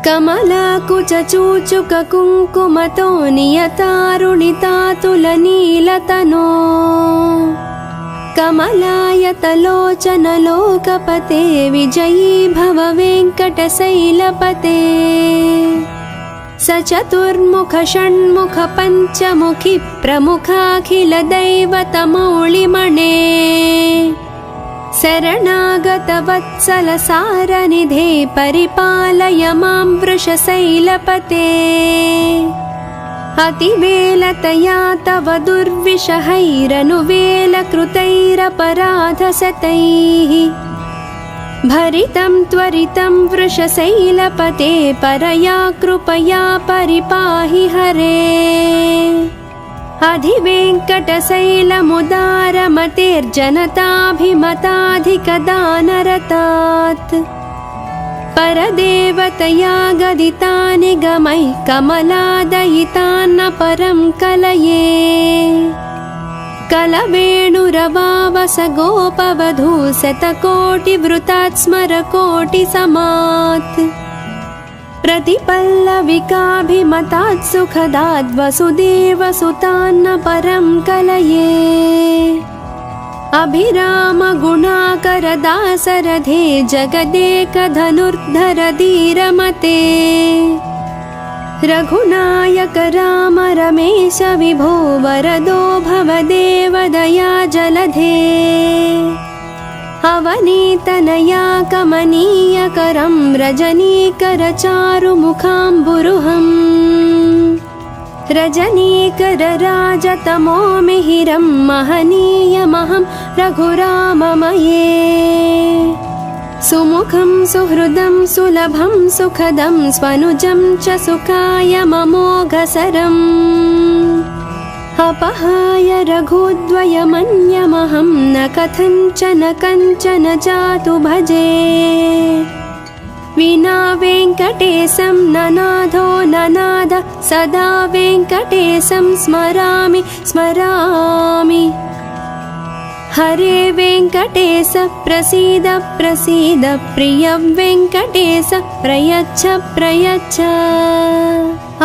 कमलाकुचूचुककुङ्कुमतो नियतारुणितातुलनीलतनो कमलायतलोचनलोकपते विजयी भव वेङ्कटशैलपते सचतुर्मुख षण्मुख पञ्चमुखि प्रमुखाखिलदैवतमौलिमणे शरणागतवत्सलसारनिधे परिपालय मां वृषशैलपते अतिवेलतया तव दुर्विषहैरनुवेलकृतैरपराधशतैः भरितं त्वरितं वृषशैलपते परया कृपया परिपाहि हरे अधिवेङ्कटशैलमुदारमतेर्जनताभिमताधिकदानरतात् परदेवतया गदितानि गमैः कमलादयितान्न परं कलये कलवेणुरवावस गोपवधू शतकोटिवृतात् स्मरकोटिसमात् प्रतिपल्लविकाभिमतात् सुखदाद् वसुदेवसुतान्न परं कलये अभिराम गुणाकरदासरथे जगदेकधनुर्धर धीरमते रघुनायक राम रमेश विभो वरदो भवदेव दया जलधे अवनीतनया कमनीयकरं रजनीकर चारुमुखाम्बुरुहम् रजनीकर राजतमो मिहिरं महनीयमहं रघुराममये सुमुखं सुहृदं सुलभं सुखदं स्वनुजं च सुखाय ममोघसरम् अपहाय रघुद्वयमन्यमहं न कथञ्चन कञ्चन जातु भजे विना वेङ्कटेशं ननाथो ननाथ सदा वेङ्कटेशं स्मरामि स्मरामि हरे वेङ्कटेश प्रसीद प्रसीद प्रिय वेङ्कटेश प्रयच्छ प्रयच्छ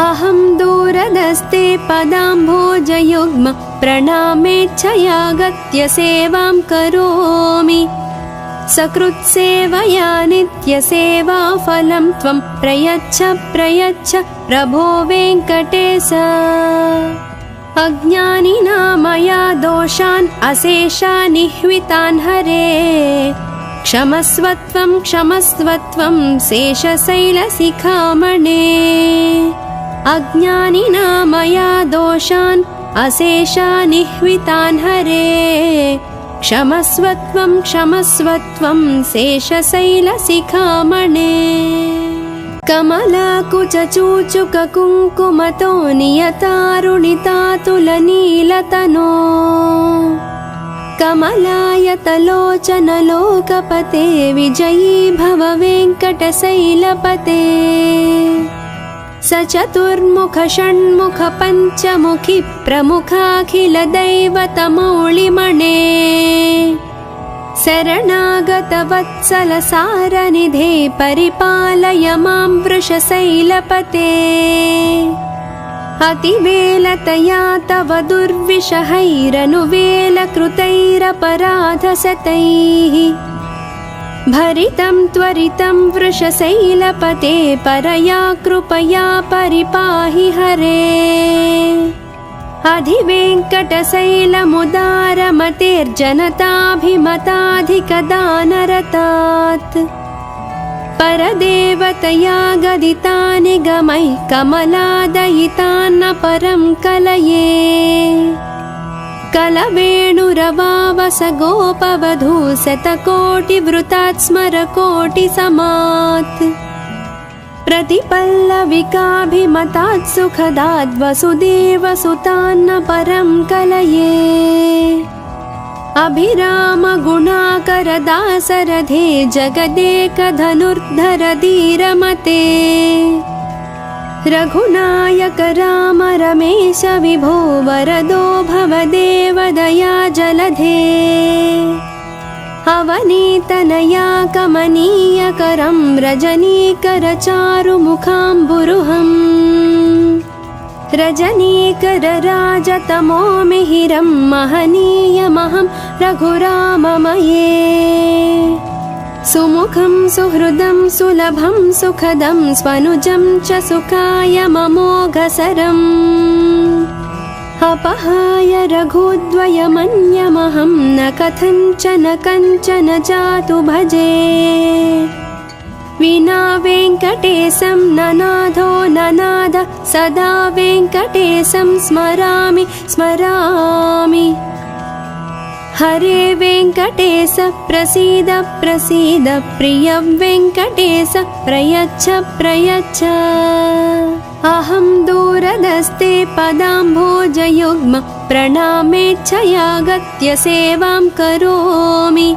अहं दूरदस्ते पदाम्भोजयुग्म प्रणामेच्छयागत्य सेवां करोमि सकृत्सेवया नित्यसेवाफलं त्वं प्रयच्छ प्रयच्छ प्रभो वेङ्कटेश अज्ञानिना मया दोषान् अशेषानिह्वितान् हरे क्षमस्वत्वं क्षमस्वत्वं शेषशैलशिखामणे अज्ञानिना मया दोषान् अशेषानिह्वितान् हरे क्षमस्वत्वं क्षमस्वत्वं शेषशैलशिखामणे कमलाकुचूचुककुङ्कुमतो नियतारुणितातुलनीलतनो कमलायतलोचनलोकपते विजयी भव वेङ्कटशैलपते सचतुर्मुख षण्मुख पञ्चमुखि प्रमुखाखिलदैवतमौलिमणे शरणागतवत्सलसारनिधे परिपालय मां वृषशैलपते अतिवेलतया तव दुर्विषहैरनुवेलकृतैरपराधशतैः भरितं त्वरितं वृषशैलपते परया कृपया परिपाहि हरे अधिवेङ्कटशैलमुदारमतेर्जनताभिमताधिकदानरतात् परदेवतया गदितानि गमैः कमलादयितान्न परं कलये कलवेणुरवावस गोपवधू शतकोटिवृतात् स्मरकोटिसमात् प्रतिपल्लविकाभिमतात् सुखदाद् वसुदेवसुतान्न परं कलये अभिराम गुणाकरदासरथे जगदेकधनुर्धर धीरमते रघुनायक राम रमेश विभो वरदो भवदेव दया जलधे अवनीतनया कमनीयकरं रजनीकरचारुमुखाम्बुरुहम् रजनीकरराजतमो मिहिरं महनीयमहं रघुराममये सुमुखं सुहृदं सुलभं सुखदं स्वनुजं च सुखाय ममोघसरम् अपहाय रघुद्वयमन्यमहं न कथञ्चन कञ्चन जातु भजे विना वेङ्कटेशं ननाथो ननाद सदा वेङ्कटेशं स्मरामि स्मरामि हरे वेङ्कटेश प्रसीद प्रसीद प्रिय वेङ्कटेश प्रयच्छ प्रयच्छ अहं दूरदस्ते पदाम्भोजयुग्म प्रणामेच्छयागत्य सेवां करोमि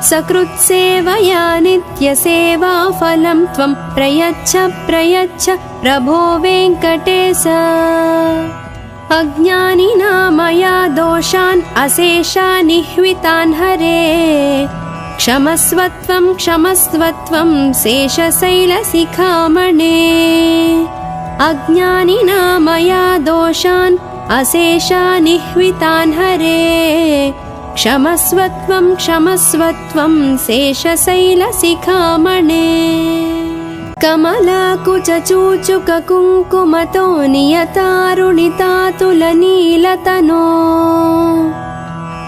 सकृत्सेवया नित्यसेवाफलं त्वं प्रयच्छ प्रयच्छ प्रभो वेङ्कटेश अज्ञानिना मया दोषान् अशेषानिह्वितान् हरे क्षमस्वत्वं क्षमस्वत्वं शेषशैलशिखामणे अज्ञानिना मया दोषान् अशेषानिह्वितान् हरे क्षमस्वत्वं क्षमस्वत्वं शेषशैलशिखामणे कमलाकुचूचुककुङ्कुमतो नियतारुणितातुलनीलतनो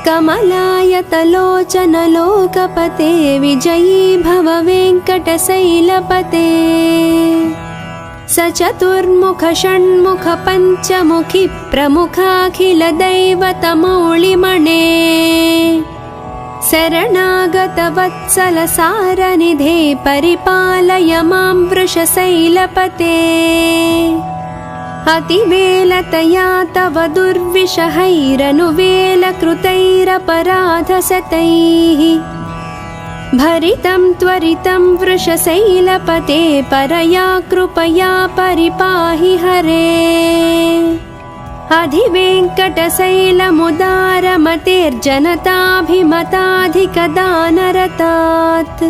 कमलायतलोचनलोकपते विजयी भव वेङ्कटशैलपते सचतुर्मुख षण्मुख पञ्चमुखि प्रमुखाखिलदैवतमौलिमणे शरणागतवत्सलसारनिधे परिपालय मां वृषशैलपते अतिवेलतया तव दुर्विषहैरनुवेलकृतैरपराधशतैः भरितं त्वरितं वृषशैलपते परया कृपया परिपाहि हरे अधिवेङ्कटशैलमुदारमतेर्जनताभिमताधिकदानरतात्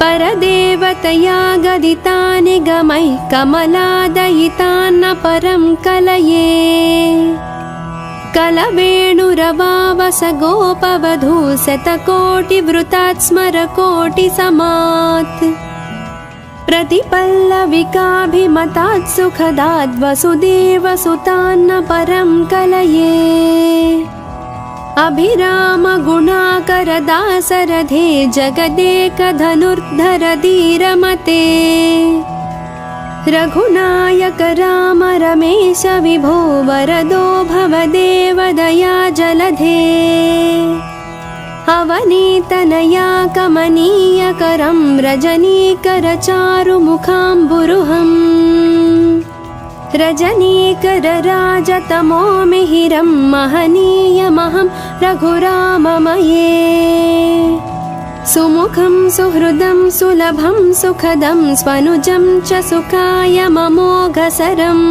परदेवतया गदितानि गमैः कमलादयितान्न परं कलये कलवेणुरवावस गोपवधू शतकोटिवृतात् स्मरकोटिसमात् प्रतिपल्लविकाभिमतात् सुखदात् वसुदेवसुतान्न परं कलये अभिरामगुणाकरदासरथे जगदेकधनुर्धर धीरमते रघुनायक राम रमेश विभो वरदो भवदेव दया जलधे अवनीतनया कमनीयकरं रजनीकरचारुमुखाम्बुरुहम् रजनीकरराजतमो मिहिरं महनीयमहं रघुराममये सुमुखं सुहृदं सुलभं सुखदं स्वनुजं च सुखाय ममोघसरम्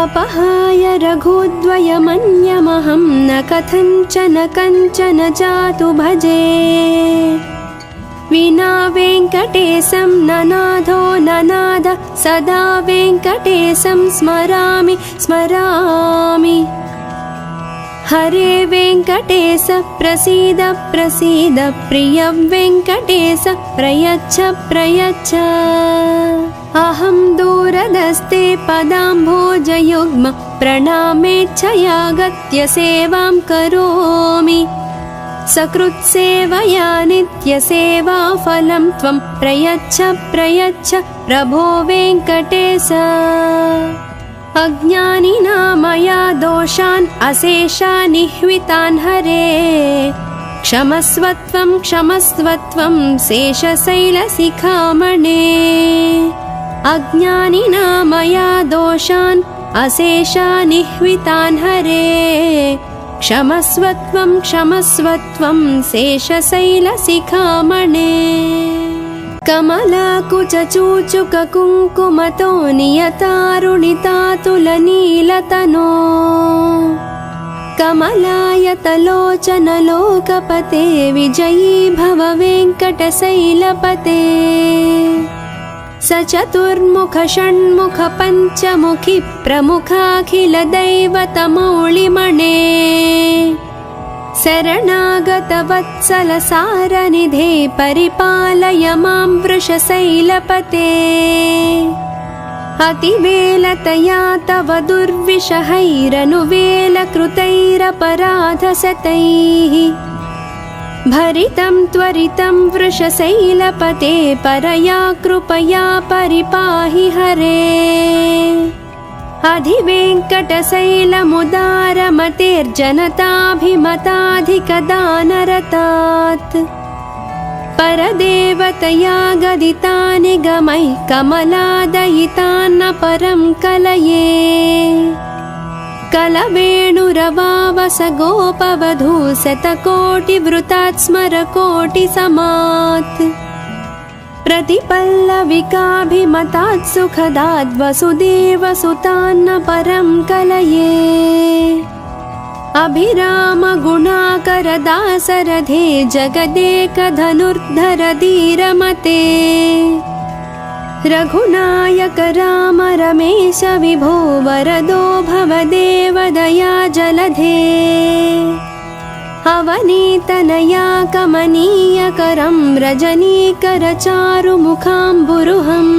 अपहाय रघुद्वयमन्यमहं न कथञ्चन कञ्चन जातु भजे विना वेङ्कटेशं ननाथो ननाद सदा वेङ्कटेशं स्मरामि स्मरामि हरे वेङ्कटेश प्रसीद प्रसीद प्रिय वेङ्कटेश प्रयच्छ प्रयच्छ अहं दूरदस्ते पदाम्भोजयुग्म प्रणामेच्छयागत्य सेवां करोमि सकृत्सेवया नित्यसेवाफलं त्वं प्रयच्छ प्रयच्छ प्रभो वेङ्कटेश अज्ञानिना मया दोषान् अशेषानिह्वितान् हरे क्षमस्वत्वं क्षमस्वत्वं शेषशैलशिखामणे अज्ञानिना मया दोषान् अशेषानिह्वितान् हरे क्षमस्वत्वं क्षमस्वत्वं शेषशैलशिखामणे कमलाकुचूचुककुङ्कुमतो नियतारुणितातुलनीलतनो कमलायतलोचन लोकपते विजयी भव वेङ्कटशैलपते सचतुर्मुख षण्मुख पञ्चमुखी प्रमुखाखिल दैवतमौलिमणे शरणागत वत्सल सारनिधे परिपालय मां वृषशैलपते अतिवेलतया तव दुर्विषहैरनुवेलकृतैरपराधशतैः भरितं त्वरितं वृषशैलपते परया कृपया परिपाहि हरे अधिवेङ्कटशैलमुदारमतेर्जनताभिमताधिकदानरतात् परदेवतया गदितानि गमैः कमलादयितान्न परं कलये कलवेणुरवावस गोपवधू शतकोटिवृतात् स्मरकोटिसमात् प्रतिपल्लविकाभिमतात् सुखदात् वसुदेवसुतान्न परं कलये अभिराम गुणाकर दासरथे जगदेकधनुर्धर धीरमते रघुनायक राम रमेश विभो वरदो भवदेव दया जलधे अवनीतनया कमनीयकरं रजनीकर चारुमुखाम्बुरुहम्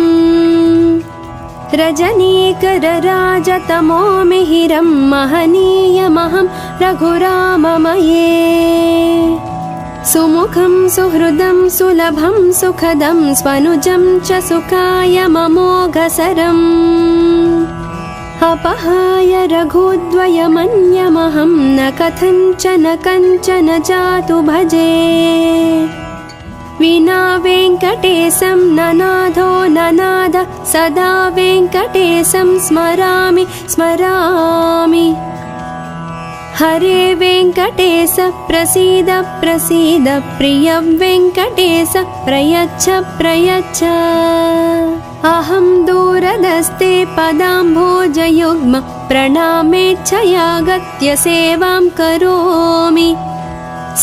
रजनीकर राजतमो मिहिरं महनीयमहं रघुराममये सुमुखं सुहृदं सुलभं सुखदं स्वनुजं च सुखाय ममोघसरम् अपहाय रघुद्वयमन्यमहं न कथञ्चन कञ्चन जातु भजे विना वेङ्कटेशं ननाथो ननाद सदा वेङ्कटेशं स्मरामि स्मरामि हरे वेङ्कटेश प्रसीद प्रसीद प्रिय वेङ्कटेश प्रयच्छ प्रयच्छ अहं दूरदस्ते पदाम्भोजयुग्म प्रणामेच्छयागत्य सेवां करोमि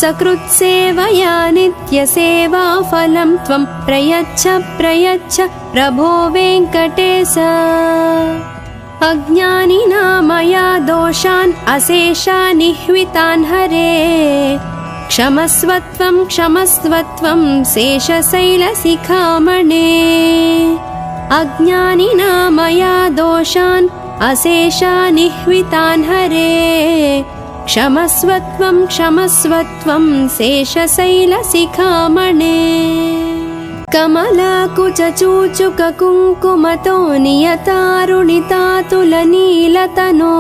सकृत्सेवया नित्यसेवाफलं त्वं प्रयच्छ प्रयच्छ प्रभो वेङ्कटेश अज्ञानिना मया दोषान् अशेषान् निह्वितान् हरे क्षमस्वत्वं क्षमस्वत्वं शेषशैलशिखामणे अज्ञानिना मया दोषान् अशेषान् निह्वितान् हरे क्षमस्वत्वं क्षमस्वत्वं शेषशैलशिखामणे कमलाकुचूचुककुङ्कुमतो नियतारुणितातुलनीलतनो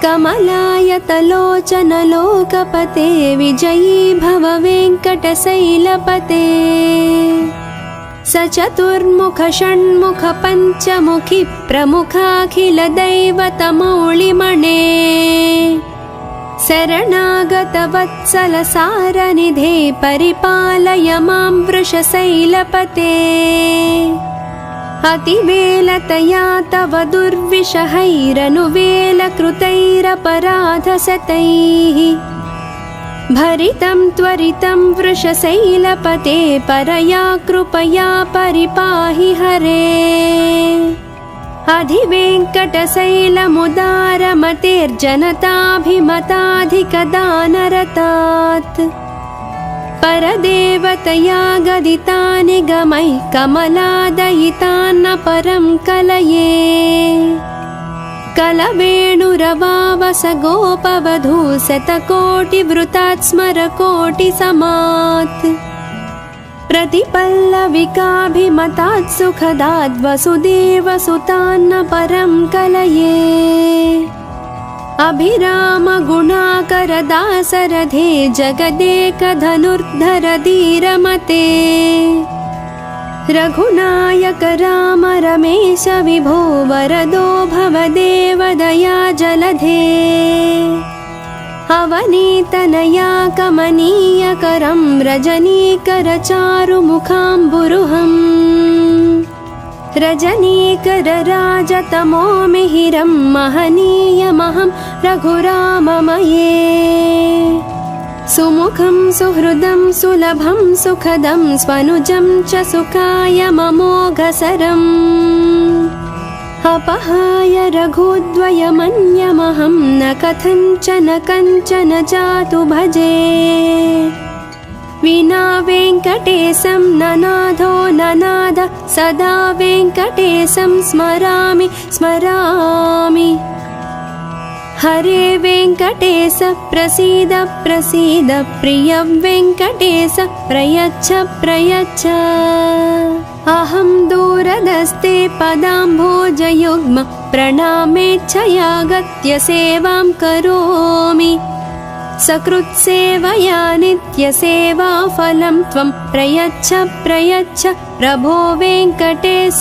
कमलायतलोचन लोकपते विजयी भव वेङ्कटशैलपते सचतुर्मुख षण्मुख पञ्चमुखी प्रमुखाखिल दैवतमौलिमणे शरणागत वत्सल सारनिधे परिपालय मां वृषशैलपते अतिवेलतया तव दुर्विषहैरनुवेलकृतैरपराधशतैः भरितं त्वरितं वृषशैलपते परया कृपया परिपाहि हरे अधिवेङ्कटशैलमुदारमतेर्जनताभिमताधिकदानरतात् परदेवतया गदितानि गमैः कमलादयितान्न परं कलये कलवेणुरवावस गोपवधू शतकोटिवृतात् स्मरकोटिसमात् प्रतिपल्लविकाभिमतात् सुखदात् वसुदेवसुतान्न परं कलये अभिराम गुणाकर दासरथे जगदेकधनुर्धर धीरमते रघुनायक राम रमेश विभो वरदो भवदेव दया जलधे अवनीतनया कमनीयकरं रजनीकर चारुमुखाम्बुरुहम् रजनीकरराजतमो मिहिरं महनीयमहं रघुराममये सुमुखं सुहृदं सुलभं सुखदं स्वनुजं च सुखाय ममोघसरम् अपहाय रघुद्वयमन्यमहं न कथञ्चन कञ्चन जातु भजे विना वेङ्कटेशं ननाथो ननाद सदा वेङ्कटेशं स्मरामि स्मरामि हरे वेङ्कटेश प्रसीद प्रसीद प्रिय वेङ्कटेश प्रयच्छ प्रयच्छ अहं दूरदस्ते पदाम्भोजयुग्म प्रणामेच्छयागत्य सेवां करोमि सकृत्सेवया नित्यसेवाफलं त्वं प्रयच्छ प्रयच्छ प्रभो वेङ्कटेश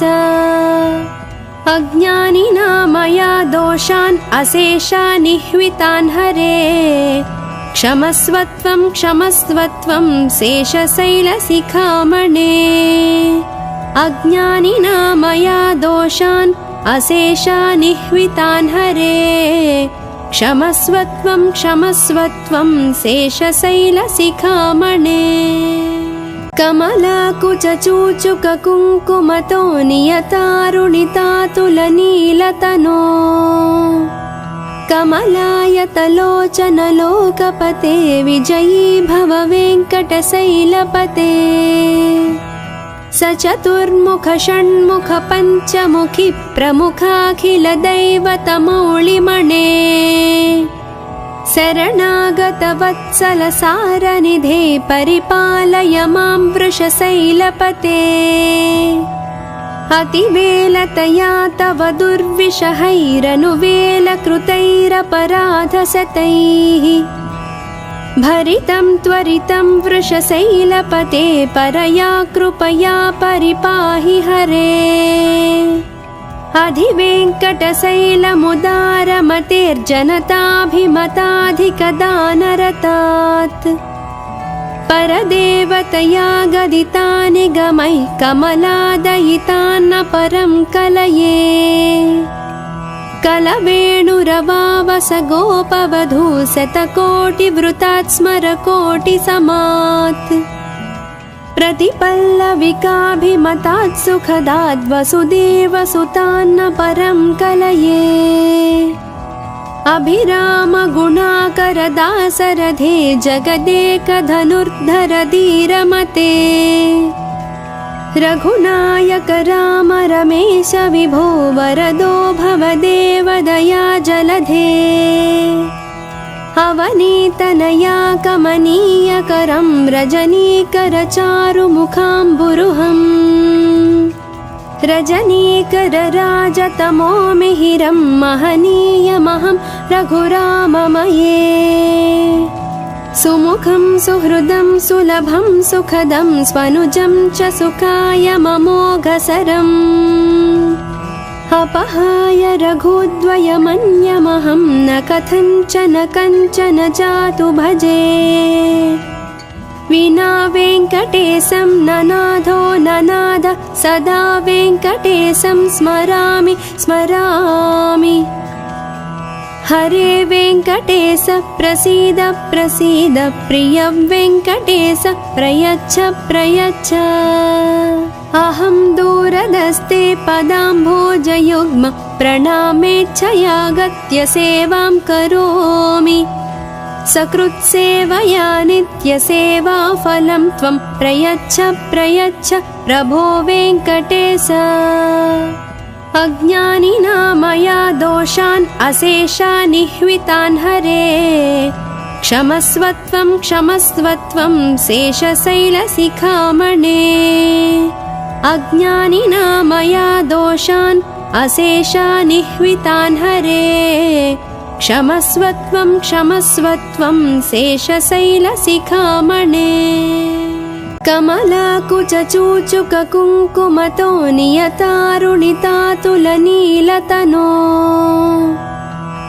अज्ञानिना मया दोषान् अशेषान् निह्वितान् हरे क्षमस्वत्वं क्षमस्वत्वं शेषशैलशिखामणे अज्ञानिना मया दोषान् अशेषान् निह्वितान् हरे क्षमस्वत्वं क्षमस्वत्वं शेषशैलशिखामणे कमलाकुचूचुककुङ्कुमतो नियतारुणितातुलनीलतनो कमलायतलोचनलोकपते विजयी भव वेङ्कटशैलपते सचतुर्मुख षण्मुख पञ्चमुखि प्रमुखाखिलदैवतमौलिमणे शरणागतवत्सलसारनिधे परिपालय मां वृषशैलपते अतिवेलतया तव दुर्विषहैरनुवेलकृतैरपराधशतैः भरितं त्वरितं वृषशैलपते परया कृपया परिपाहि हरे अधिवेङ्कटशैलमुदारमतेर्जनताभिमताधिकदानरतात् परदेवतया गदितानि गमैः कमलादयितान्न परं कलये कलवेणुरवावस गोपवधू शतकोटिवृतात् स्मरकोटिसमात् प्रतिपल्लविकाभिमतात् सुखदाद् वसुदेवसुतान्न परं कलये अभिराम गुणाकरदासरथे जगदेकधनुर्धर धीरमते रघुनायक राम रमेश विभो वरदो भवदेव दया जलधे अवनीतनया कमनीयकरं रजनीकर चारुमुखाम्बुरुहम् रजनीकरराजतमो मिहिरं महनीयमहं रघुराममये सुमुखं सुहृदं सुलभं सुखदं स्वनुजं च सुखाय ममोघसरम् अपहाय रघुद्वयमन्यमहं न कथञ्चन कञ्चन जातु भजे विना वेङ्कटेशं ननाथो ननाद सदा वेङ्कटेशं स्मरामि स्मरामि हरे वेङ्कटेश प्रसीद प्रसीद प्रिय वेङ्कटेश प्रयच्छ प्रयच्छ अहं दूरदस्ते पदाम्भोजयुग्म प्रणामेच्छयागत्य सेवां करोमि सकृत्सेवया नित्यसेवाफलं त्वं प्रयच्छ प्रयच्छ प्रभो वेङ्कटेश अज्ञानिना मया दोषान् अशेषान् निह्वितान् हरे क्षमस्वत्वं क्षमस्वत्वं शेषशैलशिखामणे अज्ञानिना मया दोषान् अशेषान् निह्वितान् हरे क्षमस्वत्वं क्षमस्वत्वं शेषशैलशिखामणे कमलाकुचूचुककुङ्कुमतो नियतारुणितातुलनीलतनो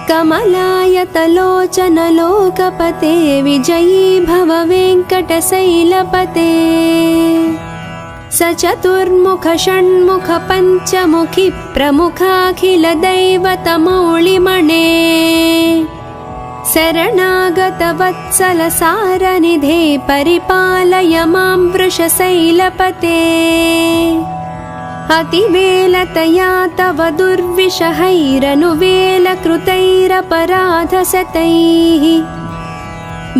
कमलायतलोचनलोकपते विजयी भव वेङ्कटशैलपते स चतुर्मुख षण्मुख पञ्चमुखी प्रमुखाखिल दैवतमौलिमणे शरणागत वत्सल सारनिधे परिपालय मां वृषशैलपते अतिवेलतया तव दुर्विषहैरनुवेलकृतैरपराधशतैः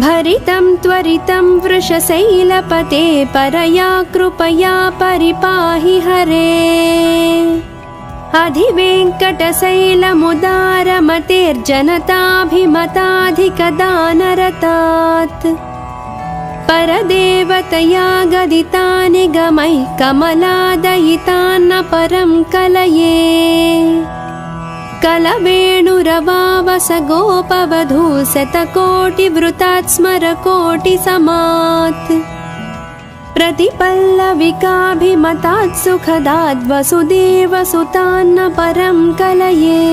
भरितं त्वरितं वृषशैलपते परया कृपया परिपाहि हरे अधिवेङ्कटशैलमुदारमतेर्जनताभिमताधिकदानरतात् परदेवतया गदितानि गमैः कमलादयितान्न परं कलये कलवेणुरवावस गोपवधू शतकोटिवृतात् स्मरकोटिसमात् प्रतिपल्लविकाभिमतात् सुखदाद् वसुदेवसुतान्न परं कलये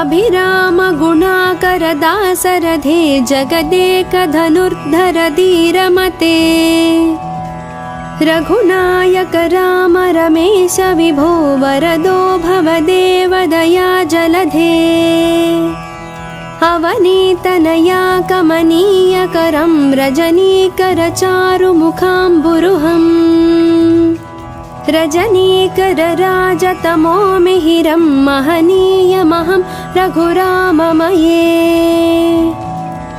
अभिराम गुणाकर दासरथे जगदेकधनुर्धर धीरमते रघुनायक राम रमेश विभो वरदो भवदेव दया जलधे अवनीतनया कमनीयकरं रजनीकर चारुमुखाम्बुरुहम् रजनीकर राजतमो मिहिरं महनीयमहं रघुराममये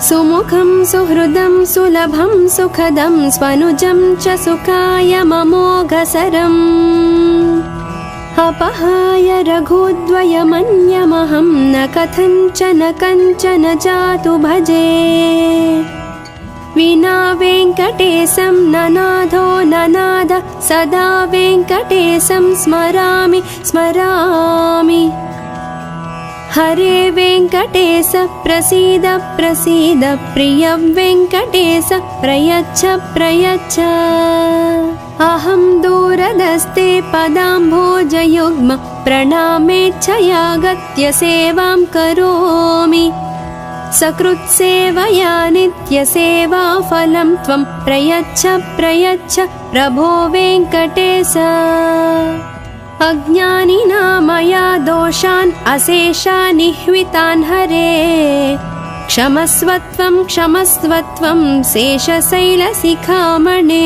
सुमुखं सुहृदं सुलभं सुखदं स्वनुजं च सुखाय ममोघसरम् अपहाय रघुद्वयमन्यमहं न कथञ्चन कञ्चन जातु भजे विना वेङ्कटेशं ननाथो ननाद सदा वेङ्कटेशं स्मरामि स्मरामि हरे वेङ्कटेश प्रसीद प्रसीद प्रिय वेङ्कटेश प्रयच्छ प्रयच्छ अहं दूरदस्ते पदाम्भोजयुग्म प्रणामेच्छयागत्य सेवां करोमि सकृत्सेवया नित्यसेवाफलं त्वं प्रयच्छ प्रयच्छ प्रभो वेङ्कटेश अज्ञानिना मया दोषान् अशेषान् निह्वितान् हरे क्षमस्वत्वं क्षमस्वत्वं शेषशैलशिखामणे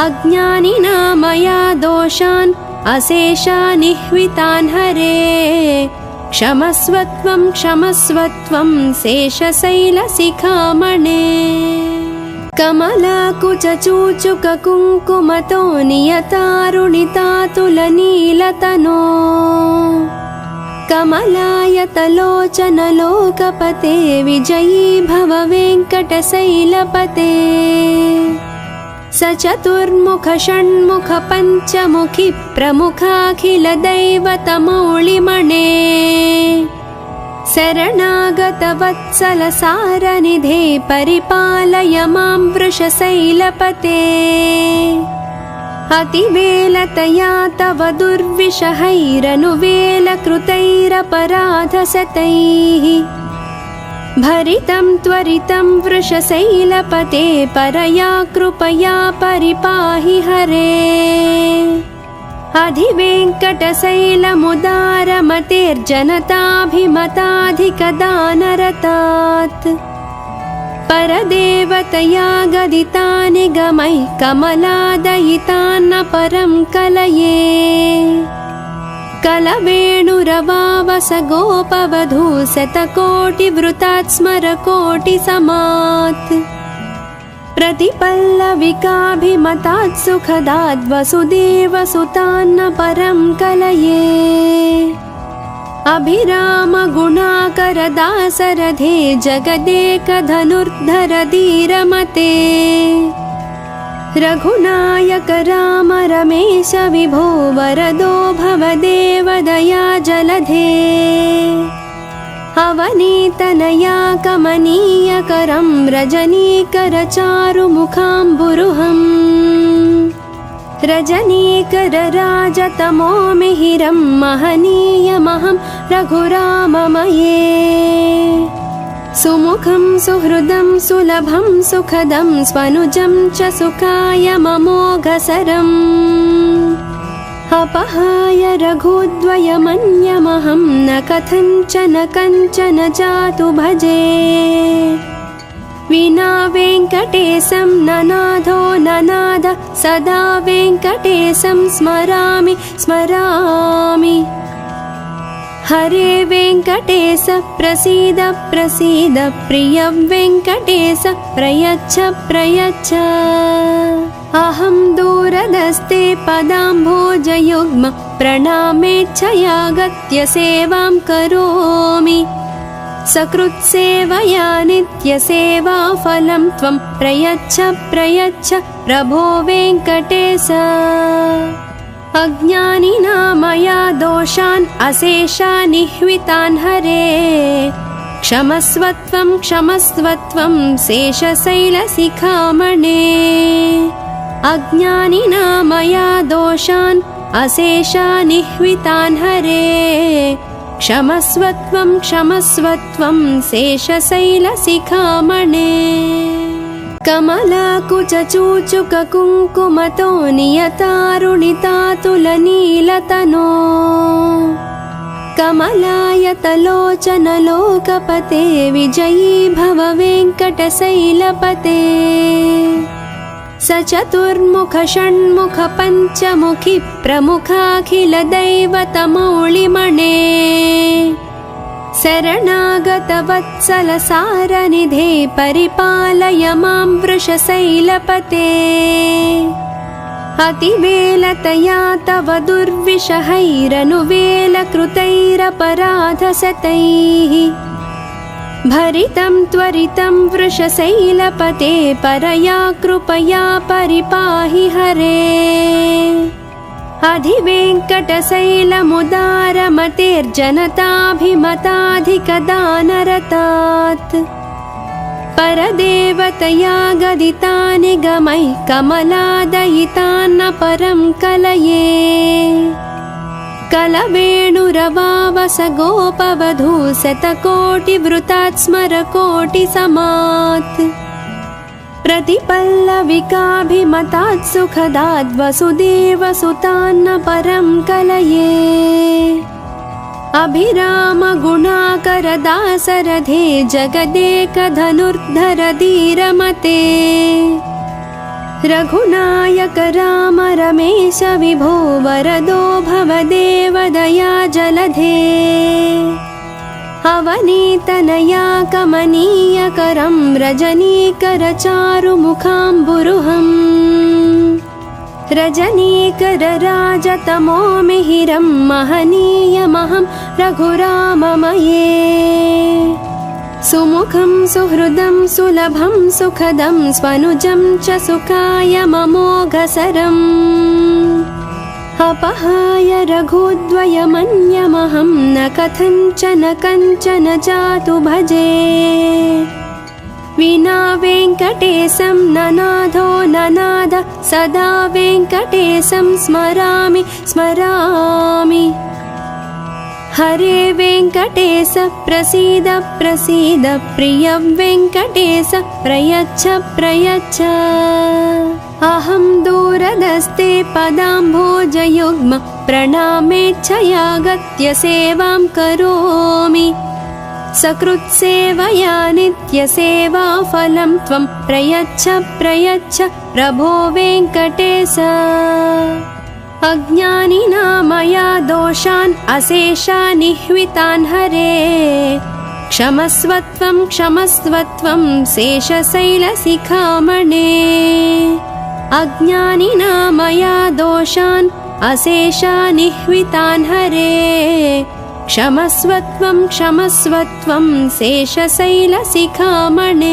अज्ञानिना मया दोषान् अशेषान् निह्वितान् हरे क्षमस्वत्वं क्षमस्वत्वं शेषशैलशिखामणे कमलाकुचूचुककुङ्कुमतो नियतारुणितातुलनीलतनो कमलायतलोचनलोकपते विजयी भव वेङ्कटशैलपते स चतुर्मुख षण्मुख पञ्चमुखी प्रमुखाखिल दैवतमौलिमणे शरणागत वत्सल सारनिधे परिपालय मां वृषशैलपते अतिवेलतया तव दुर्विषहैरनुवेलकृतैरपराधशतैः भरितं त्वरितं वृषशैलपते परया कृपया परिपाहि हरे अधिवेङ्कटशैलमुदारमतेर्जनताभिमताधिकदानरतात् परदेवतया गदितानि गमैः कमलादयितान्न परं कलये कलवेणुरवावस गोपवधू शतकोटिवृतात् स्मरकोटिसमात् प्रतिपल्लविकाभिमतात् सुखदाद् वसुदेवसुतान्न परं कलये अभिराम गुणाकर दासरथे जगदेकधनुर्धर धीरमते रघुनायक राम रमेश विभो वरदो भवदेव दया जलधे अवनीतनया कमनीयकरं रजनीकर चारुमुखाम्बुरुहम् रजनीकर राजतमो मिहिरं महनीयमहं रघुराममये सुमुखं सुहृदं सुलभं सुखदं स्वनुजं च सुखाय ममोघसरम् अपहाय रघुद्वयमन्यमहं न कथञ्चन कञ्चन जातु भजे विना वेङ्कटेशं ननाथो ननाद सदा वेङ्कटेशं स्मरामि स्मरामि हरे वेङ्कटेश प्रसीद प्रसीद प्रिय वेङ्कटेश प्रयच्छ प्रयच्छ अहं दूरदस्ते पदाम्भोजयुग्म प्रणामेच्छयागत्य सेवां करोमि सकृत्सेवया नित्यसेवाफलं त्वं प्रयच्छ प्रयच्छ प्रभो वेङ्कटेश अज्ञानिना मया दोषान् अशेषानिह्वितान् हरे क्षमस्वत्वं क्षमस्वत्वं शेषशैलशिखामणे अज्ञानिना मया दोषान् अशेषानिह्वितान् हरे क्षमस्वत्वं क्षमस्वत्वं शेषशैलशिखामणे कमलाकुचूचुककुङ्कुमतो नियतारुणितातुलनीलतनो कमलायतलोचनलोकपते विजयी भव वेङ्कटशैलपते स चतुर्मुख षण्मुख पञ्चमुखी प्रमुखाखिलदैवतमौलिमणे शरणागतवत्सलसारनिधे परिपालय मां वृषशैलपते अतिवेलतया तव दुर्विषहैरनुवेलकृतैरपराधशतैः भरितं त्वरितं वृषशैलपते परया कृपया परिपाहि हरे अधिवेङ्कटशैलमुदारमतेर्जनताभिमताधिकदानरतात् परदेवतया गदितानि गमैः कमलादयितान्न परं कलये कलवेणुरवावस गोपवधू शतकोटिवृतात् स्मरकोटिसमात् प्रतिपल्लविकाभिमतात् सुखदात् वसुदेवसुतान्न परं कलये अभिरामगुणाकरदासरथे जगदेकधनुर्धर धीरमते रघुनायक राम रमेश विभो वरदो भवदेव दया जलधे अवनीतनया कमनीयकरं रजनीकरचारुमुखाम्बुरुहम् रजनीकरराजतमो मिहिरं महनीयमहं रघुराममये सुमुखं सुहृदं सुलभं सुखदं स्वनुजं च सुखाय ममोघसरम् अपहाय रघुद्वयमन्यमहं न कथञ्चन कञ्चन जातु भजे विना वेङ्कटेशं ननाथो ननाद सदा वेङ्कटेशं स्मरामि स्मरामि हरे वेङ्कटेश प्रसीद प्रसीद प्रिय वेङ्कटेश प्रयच्छ प्रयच्छ अहं दूरदस्ते पदाम्भोजयुग्म प्रणामेच्छयागत्य सेवां करोमि सकृत्सेवया नित्यसेवाफलं त्वं प्रयच्छ प्रयच्छ प्रभो वेङ्कटेश अज्ञानिना मया दोषान् अशेषानिह्वितान् हरे क्षमस्वत्वं क्षमस्वत्वं शेषशैलशिखामणे अज्ञानिना मया दोषान् अशेषानिह्वितान् हरे क्षमस्वत्वं क्षमस्वत्वं शेषशैलशिखामणे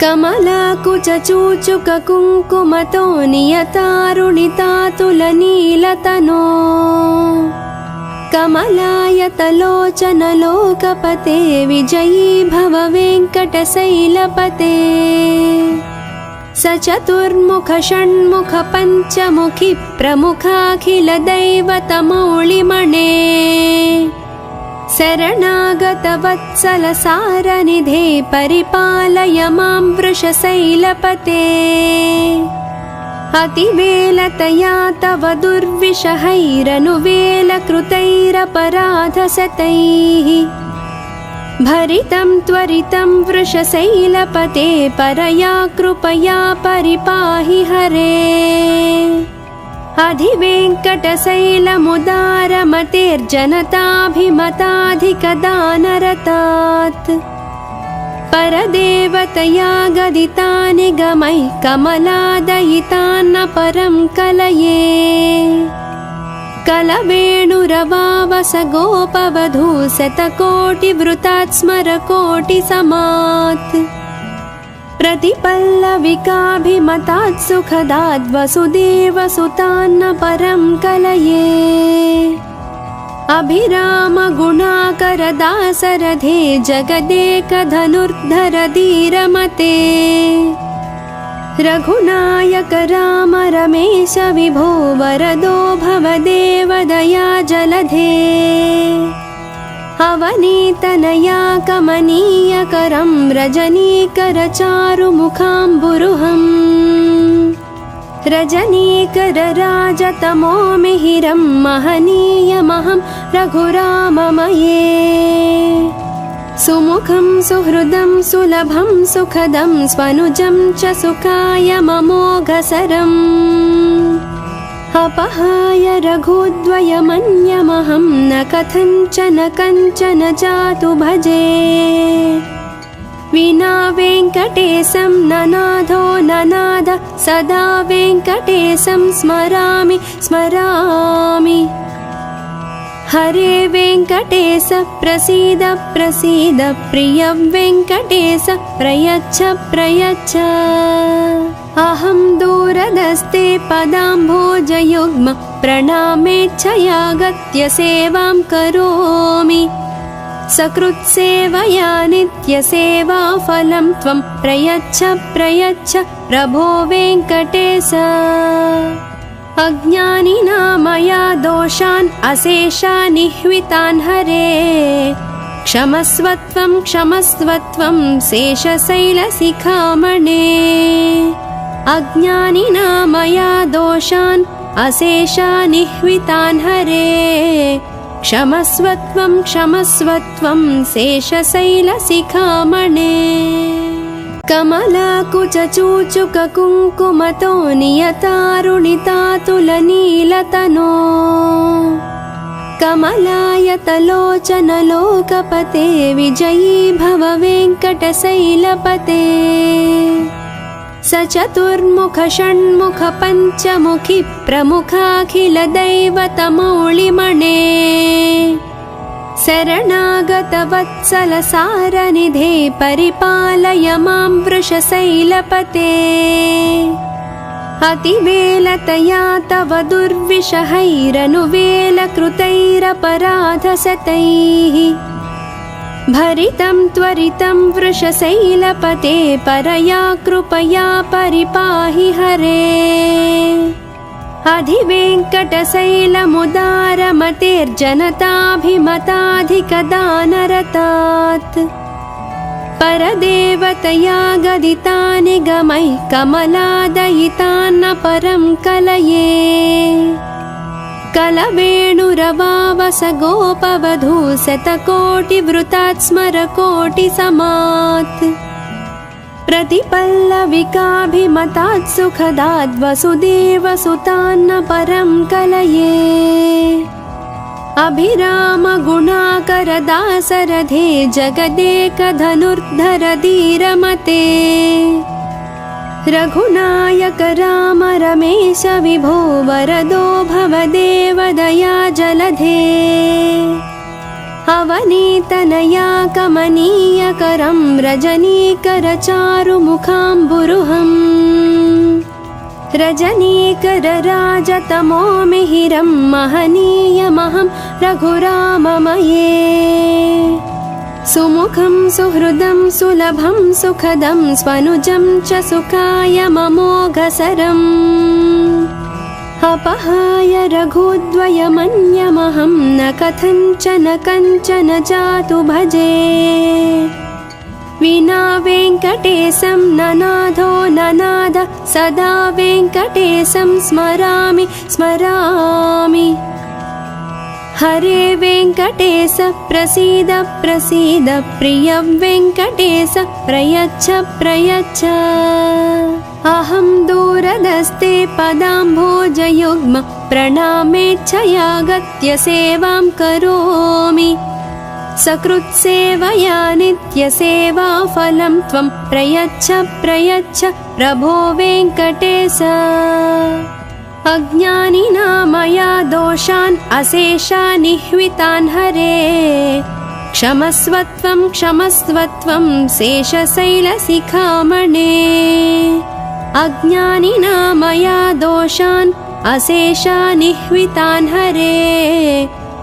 कमलाकुचूचुककुङ्कुमतो नियतारुणितातुलनीलतनो कमलायतलोचनलोकपते विजयी भव वेङ्कटशैलपते स चतुर्मुख षण्मुख पञ्चमुखी प्रमुखाखिलदैवतमौलिमणे शरणागतवत्सलसारनिधे परिपालय मां वृषशैलपते अतिवेलतया तव दुर्विषहैरनुवेलकृतैरपराधशतैः भरितं त्वरितं वृषशैलपते परया कृपया परिपाहि हरे अधिवेङ्कटशैलमुदारमतेर्जनताभिमताधिकदानरतात् परदेवतया गदितानि गमैः कमलादयितान्न परं कलये कलवेणुरवावस गोपवधू शतकोटिवृतात् स्मरकोटिसमात् प्रतिपल्लविकाभिमतात् सुखदात् वसुदेवसुतान्न परं कलये अभिरामगुणाकरदासरथे जगदेकधनुर्धर धीरमते रघुनायक राम रमेश विभो वरदो भवदेव दया जलधे अवनीतनया कमनीयकरं रजनीकरचारुमुखाम्बुरुहम् रजनीकरराजतमो मिहिरं महनीयमहं रघुराममये सुमुखं सुहृदं सुलभं सुखदं स्वनुजं च सुखायममोघसरम् अपहाय रघुद्वयमन्यमहं न कथञ्चन कञ्चन जातु भजे विना वेङ्कटेशं ननाथो ननाद सदा वेङ्कटेशं स्मरामि स्मरामि हरे वेङ्कटेश प्रसीद प्रसीद प्रिय वेङ्कटेश प्रयच्छ प्रयच्छ अहं दूरदस्ते पदाम्भोजयुग्म प्रणामेच्छयागत्य सेवां करोमि सकृत्सेवया नित्यसेवाफलं त्वं प्रयच्छ प्रयच्छ प्रभो वेङ्कटेश अज्ञानिना मया दोषान् अशेषान् निह्वितान् हरे क्षमस्वत्वं क्षमस्वत्वं शेषशैलशिखामणे अज्ञानिना मया दोषान् अशेषान् निह्वितान् हरे क्षमस्वत्वं क्षमस्वत्वं शेषशैलशिखामणे कमलाकुचूचुककुङ्कुमतो नियतारुणितातुलनीलतनो कमलायतलोचनलोकपते विजयी भव वेङ्कटशैलपते सचतुर्मुख षण्मुख पञ्चमुखि प्रमुखाखिलदैवतमौलिमणे शरणागतवत्सलसारनिधे परिपालय मां वृषशैलपते अतिवेलतया तव दुर्विषहैरनुवेलकृतैरपराधशतैः भरितं त्वरितं वृषशैलपते परया कृपया परिपाहि हरे अधिवेङ्कटशैलमुदारमतेर्जनताभिमताधिकदानरतात् परदेवतया गदितानि गमैः कमलादयितान्न परं कलये कलवेणुरवावस गोपवधू शतकोटिवृतात् स्मरकोटिसमात् प्रतिपल्लविकाभिमतात् सुखदात् वसुदेवसुतान्न परं कलये अभिरामगुणाकरदासरथे जगदेकधनुर्धर धीरमते रघुनायक राम रमेश विभो वरदो भवदेव दया जलधे अवनीतनया कमनीयकरं रजनीकरचारुमुखाम्बुरुहम् रजनीकरराजतमो मिहिरं महनीयमहं रघुराममये सुमुखं सुहृदं सुलभं सुखदं स्वनुजं च सुखायममोघसरम् अपहाय रघुद्वयमन्यमहं न कथञ्चन कञ्चन जातु भजे विना वेङ्कटेशं ननाथो ननाद सदा वेङ्कटेशं स्मरामि स्मरामि हरे वेङ्कटेश प्रसीद प्रसीद प्रिय वेङ्कटेश प्रयच्छ प्रयच्छ अहं दूरदस्ते पदाम्भोजयुग्म प्रणामेच्छयागत्य सेवां करोमि सकृत्सेवया नित्यसेवाफलं त्वं प्रयच्छ प्रयच्छ प्रभो वेङ्कटेश अज्ञानिना मया दोषान् अशेषानिह्वितान् हरे क्षमस्वत्वं क्षमस्वत्वं शेषशैलशिखामणे अज्ञानिना मया दोषान् अशेषानिह्वितान् हरे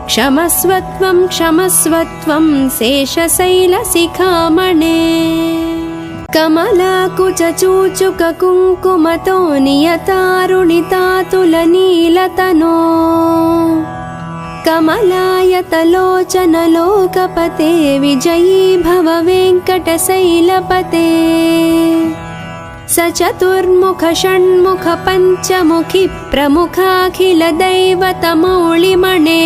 क्षमस्वत्वं क्षमस्वत्वं शेषशैलशिखामणे कमलाकुचूचुककुङ्कुमतो नियतारुणितातुलनीलतनो कमलायतलोचनलोकपते विजयी भव वेङ्कटशैलपते सचतुर्मुख षण्मुख पञ्चमुखि प्रमुखाखिलदैवतमौलिमणे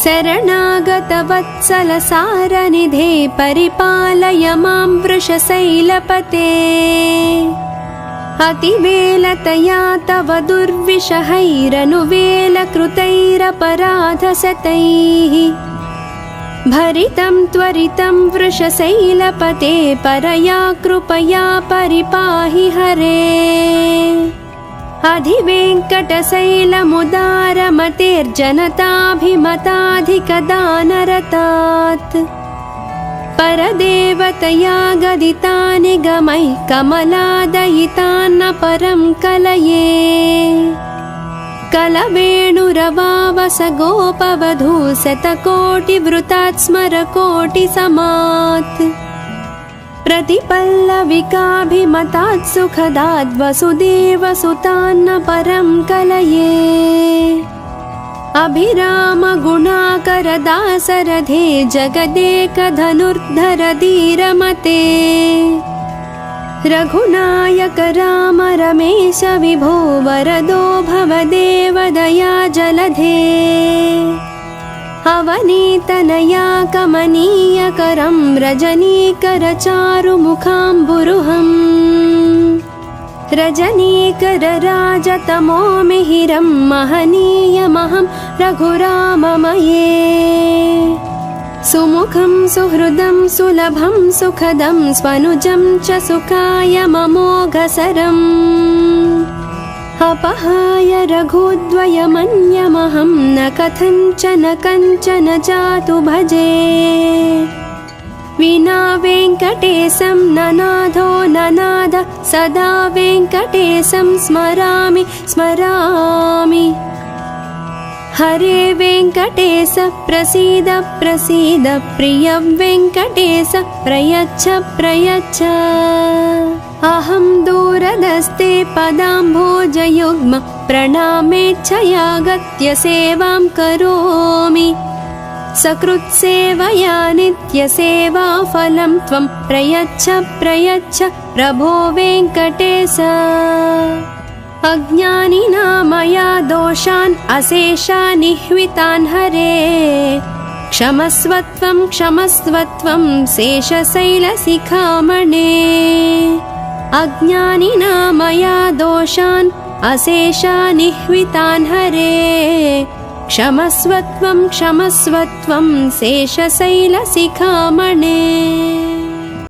शरणागतवत्सल सारनिधे परिपालय मां वृषशैलपते अतिवेलतया तव दुर्विषहैरनुवेलकृतैरपराधशतैः भरितं त्वरितं वृषशैलपते परया कृपया परिपाहि हरे अधिवेङ्कटशैलमुदारमतेर्जनताभिमताधिकदानरतात् परदेवतया गदितानि गमैः कमलादयितान्न परं कलये कलवेणुरवावस गोपवधू शतकोटिवृतात् स्मरकोटिसमात् प्रतिपल्लविकाभिमतात् सुखदाद् वसुदेवसुतान्न परं कलये अभिराम गुणाकर दासरथे जगदेकधनुर्धर धीरमते रघुनायक राम रमेश विभो वरदो भवदेव दया जलधे अवनीतनया कमनीयकरं रजनीकर चारुमुखाम्बुरुहम् रजनीकर राजतमो मिहिरं महनीयमहं रघुराममये सुमुखं सुहृदं सुलभं सुखदं स्वनुजं च सुखाय ममोघसरम् अपहाय रघुद्वयमन्यमहं न कथञ्चन कञ्चन जातु भजे विना वेङ्कटेशं ननाथो ननाद सदा वेङ्कटेशं स्मरामि स्मरामि हरे वेङ्कटेश प्रसीद प्रसीद प्रिय वेङ्कटेश प्रयच्छ प्रयच्छ अहं दूरदस्ते पदाम्भोजयुग्म प्रणामेच्छयागत्य सेवां करोमि सकृत्सेवया नित्यसेवाफलं त्वं प्रयच्छ प्रयच्छ प्रभो वेङ्कटेश अज्ञानिना मया दोषान् अशेषानिह्वितान् हरे क्षमस्वत्वं क्षमस्वत्वं शेषशैलशिखामणे अज्ञानिना मया दोषान् अशेषानिह्वितान् हरे क्षमस्वत्वं क्षमस्वत्वं शेषशैलशिखामणे।